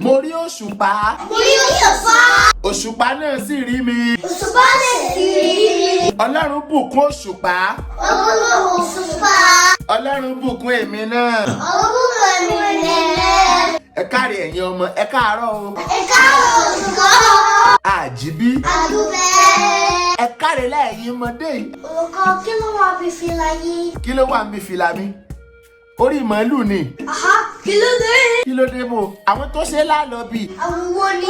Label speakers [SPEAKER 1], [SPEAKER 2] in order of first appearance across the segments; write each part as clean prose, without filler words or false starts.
[SPEAKER 1] Mo rí òṣùpá. Òṣùpá náà sì rí mi. Ọlọ́run bùkún òṣùpá. Ọlọ́run bùkún èmi náà. Ẹ káre ẹ̀yin ọmọ, ẹ káàárọ̀ o. Àjíbí. Ẹ káre lẹ́yìn ọmọdé yìí.
[SPEAKER 2] Olùkọ́, kí ló wà bí fìlà yìí?
[SPEAKER 1] Kí ló wà níbi fìlà mi? Orí màálù ni.
[SPEAKER 2] Kí ló dé?
[SPEAKER 1] Kí ló dé mo? Àwọn tó ṣe lálọ́ bí.
[SPEAKER 2] Àwọn wo ni?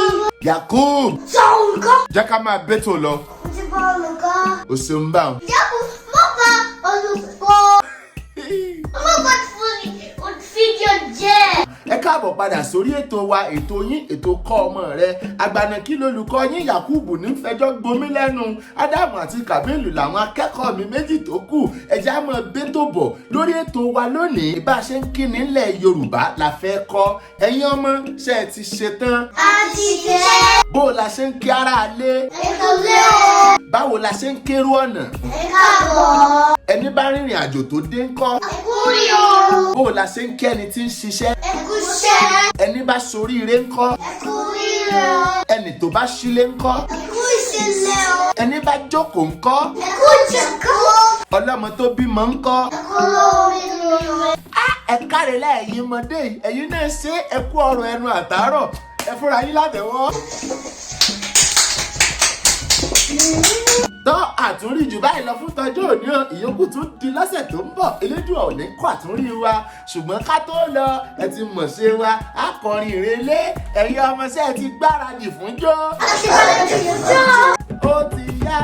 [SPEAKER 1] Yakub.
[SPEAKER 2] Sọ olùkọ́.
[SPEAKER 1] Jẹ́ ká máa bẹ́tò lọ.
[SPEAKER 2] Mo ti bá olùkọ́.
[SPEAKER 1] O ṣeun bá wọn.
[SPEAKER 2] Yakub, mo bá olùkọ́. Mo bá fídíò jẹ́.
[SPEAKER 1] Ẹ káàbọ̀ padà sórí ètò wa, ètò yín, ètò kọ́ ọmọ rẹ. Àgbànàkí lolùkọ́ yín Yakubu ní fẹjọ́ gbomi lẹ́nu. Ádámù àti Kàbílù làwọn akẹ́kọ̀ọ́ mi méjì tó kù. Ẹja mọ̀ bẹ́tò bọ̀ lórí ètò wa lónìí. Bá a ṣe ń kí nílẹ̀ Yorùbá la fẹ́ kọ́. Ẹ̀yin ọmọ ṣe é ti ṣetán.
[SPEAKER 2] A ti ṣe.
[SPEAKER 1] Bó la ṣe ń kí ara lé.
[SPEAKER 2] Ètò lé o.
[SPEAKER 1] Báwo la ṣe ń kérú ọ̀nà.
[SPEAKER 2] Ẹ káàbọ̀.
[SPEAKER 1] Ẹni bá rìnrìn àjò tó dé ńkọ́.
[SPEAKER 2] Ẹ kú rí o.
[SPEAKER 1] Bó la ṣe ń kí ẹni tí ń ṣiṣẹ́.
[SPEAKER 2] Ẹ kú ṣẹ́.
[SPEAKER 1] Ẹni bá soríire ńkọ́.
[SPEAKER 2] Ẹ kú ríre o.
[SPEAKER 1] Ẹni tó bá ṣílé ńkọ́.
[SPEAKER 2] Ẹ kú ìṣẹ̀lẹ̀ o.
[SPEAKER 1] Ẹni bá jókòó ńkọ́.
[SPEAKER 2] Ẹ kú ìjẹ̀kọ́.
[SPEAKER 1] Ọlọ́mọ tó bímọ ńkọ́.
[SPEAKER 2] Ẹ kú lórí rẹ̀.
[SPEAKER 1] Ẹ káre lẹ́yìn ọmọdé yìí, ẹ̀yin náà ṣe ẹ kú ọ̀rọ̀ ẹnu àtàárọ̀, ẹ fúnra yín látẹ̀wọ́. Tọ́ àtúnrí jù báyìí lọ fún tọjọ́ òní o, ìyókù tún di lọ́sẹ̀ tó ń bọ̀. Elédùà ò ní kọ́ àtúnrí wa, ṣùgbọ́n ká tó lọ ẹ ti mọ̀ ṣe wa, akọrin ìrẹ̀lẹ̀ ẹ̀yin ọmọọṣẹ́ ti gbáradì fún jó.
[SPEAKER 2] A ti bá lè jẹ́ jọ́.
[SPEAKER 1] Ó ti yá.